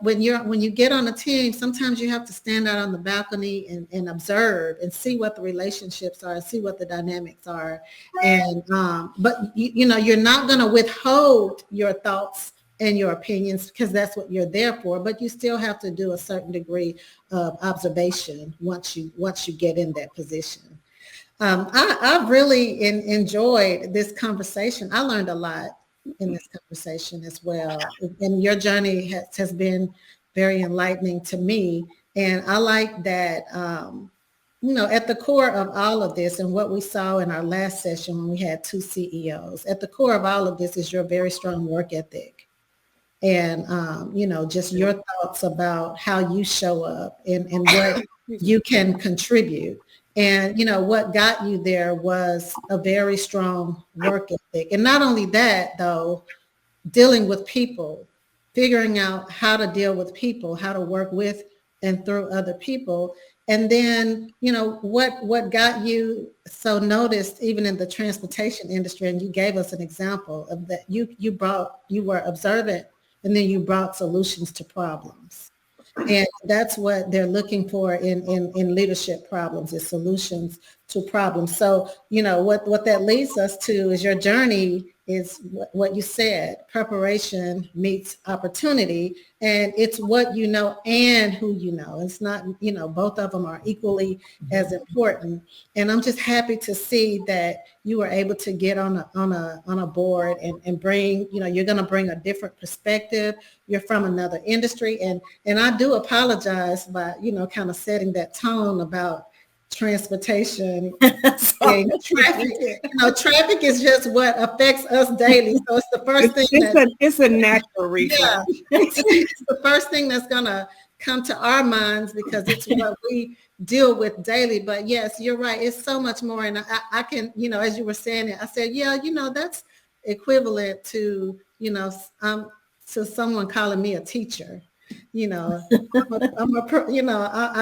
When you get on a team, sometimes you have to stand out on the balcony and observe and see what the relationships are, and see what the dynamics are. And but you're not going to withhold your thoughts and your opinions, because that's what you're there for. But you still have to do a certain degree of observation once you get in that position. I've really enjoyed this conversation. I learned a lot in this conversation as well. And your journey has been very enlightening to me. And I like that, at the core of all of this, and what we saw in our last session when we had 2 CEOs, at the core of all of this is your very strong work ethic. And, just your thoughts about how you show up and what you can contribute. And, what got you there was a very strong work ethic. And not only that, though, dealing with people, figuring out how to deal with people, how to work with and through other people. And then, what got you so noticed even in the transportation industry, and you gave us an example of that, you were observant, and then you brought solutions to problems. And that's what they're looking for in leadership problems, is solutions to problems. So, what that leads us to is your journey is what you said, preparation meets opportunity. And it's what you know and who you know. It's not, both of them are equally as important. And I'm just happy to see that you were able to get on a board and bring, you're going to bring a different perspective. You're from another industry. And I do apologize by, kind of setting that tone about transportation and traffic. Traffic is just what affects us daily. So it's the first thing.
It's a natural reflex. Yeah,
it's the first thing that's gonna come to our minds, because it's what we deal with daily. But yes, you're right. It's so much more. And I can, as you were saying it, I said, yeah, that's equivalent to, to someone calling me a teacher. I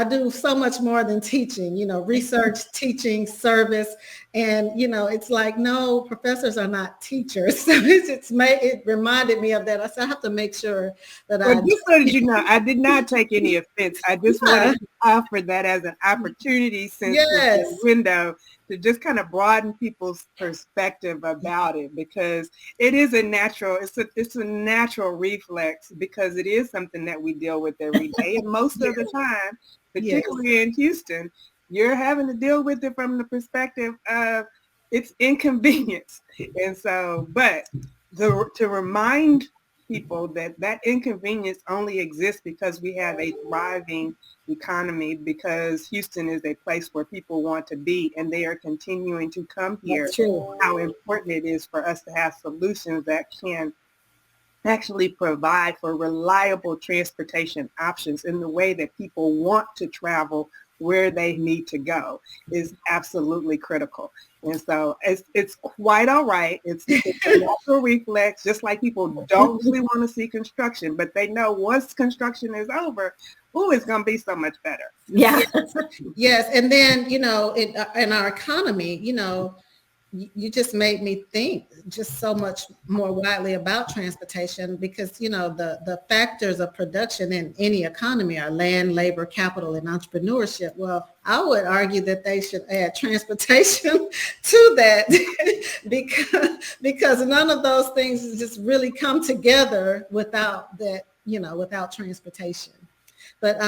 do so much more than teaching, research, teaching, service. And, it's like, no, professors are not teachers. So it reminded me of that. I said, I have to make sure that
just so that you know, I did not take any offense. I just wanted to offer that as an opportunity, since it's a window, to just kind of broaden people's perspective about it, because it is it's a natural reflex, because it is something that we deal with every day. And most of the time, particularly in Houston, you're having to deal with it from the perspective of it's inconvenience. And so, but to remind people that inconvenience only exists because we have a thriving economy, because Houston is a place where people want to be, and they are continuing to come here.
That's true.
How important it is for us to have solutions that can actually provide for reliable transportation options in the way that people want to travel where they need to go is absolutely critical. And so it's quite all right. It's a natural reflex, just like people don't really want to see construction, but they know once construction is over, it's going to be so much better.
Yeah.
Yes. And then, in our economy, you just made me think just so much more widely about transportation, because, you know, the factors of production in any economy are land, labor, capital, and entrepreneurship. Well, I would argue that they should add transportation to that because none of those things just really come together without that, you know, without transportation. But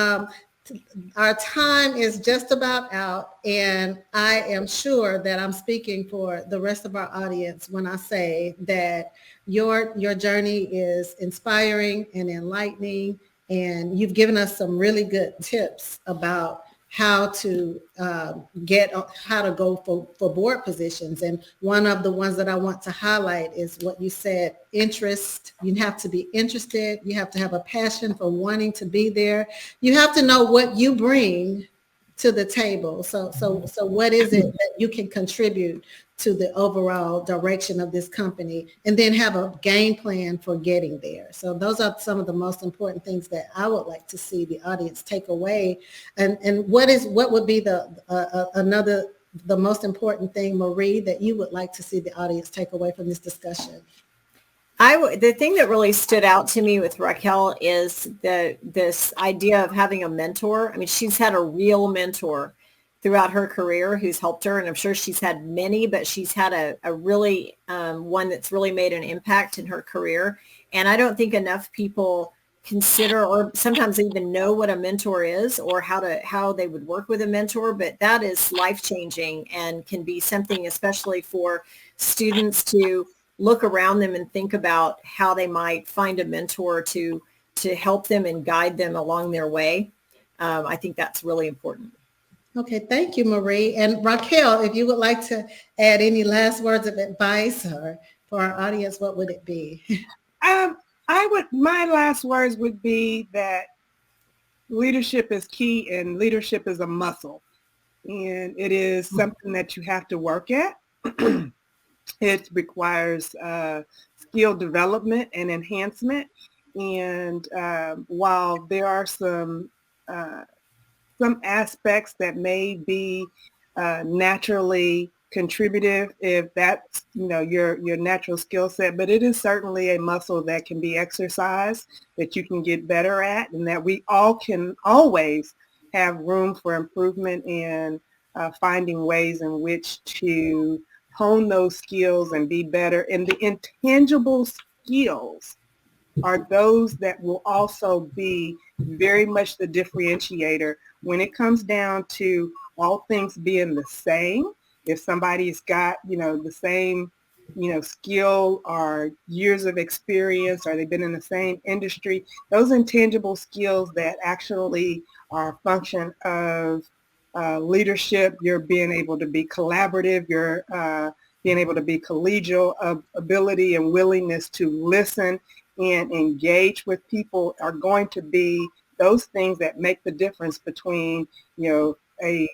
our time is just about out, and I am sure that I'm speaking for the rest of our audience when I say that your journey is inspiring and enlightening, and you've given us some really good tips about how to how to go for board positions. And one of the ones that I want to highlight is what you said: interest. You have to be interested. You have to have a passion for wanting to be there. You have to know what you bring to the table. So what is it that you can contribute to the overall direction of this company, and then have a game plan for getting there. So those are some of the most important things that I would like to see the audience take away. And what would be the most important thing, Marie, that you would like to see the audience take away from this discussion?
The thing that really stood out to me with Raquel is this idea of having a mentor. I mean, she's had a real mentor throughout her career who's helped her, and I'm sure she's had many, but she's had a really one that's really made an impact in her career. And I don't think enough people consider, or sometimes even know, what a mentor is, or how they would work with a mentor. But that is life-changing and can be something, especially for students, to look around them and think about how they might find a mentor to help them and guide them along their way. I think that's really important.
Okay, thank you, Marie. And Raquel, if you would like to add any last words of advice or for our audience, what would it be?
My last words would be that leadership is key, and leadership is a muscle, and it is something that you have to work at. It requires skill development and enhancement. And while there are some aspects that may be naturally contributive, if that's, you know, your natural skill set, but it is certainly a muscle that can be exercised, that you can get better at, and that we all can always have room for improvement in finding ways in which to hone those skills and be better. And the intangible skills are those that will also be very much the differentiator when it comes down to all things being the same. If somebody's got, you know, the same, you know, skill or years of experience, or they've been in the same industry, those intangible skills that actually are a function of leadership, you're being able to be collaborative, you're being able to be collegial, ability and willingness to listen and engage with people, are going to be those things that make the difference between, you know, a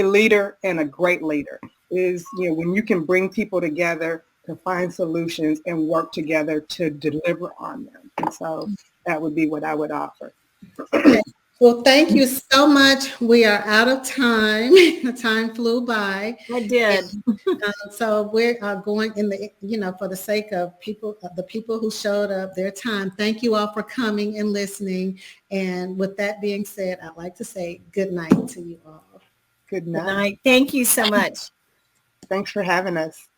leader and a great leader. Is, you know, when you can bring people together to find solutions and work together to deliver on them. And so that would be what I would offer.
Okay. Well, thank you so much. We are out of time. The time flew by.
I did.
So we're going in the, you know, for the sake of people, the people who showed up, their time. Thank you all for coming and listening. And with that being said, I'd like to say good night to you all.
Good night.
Good night. Thank you so much.
Thanks for having us.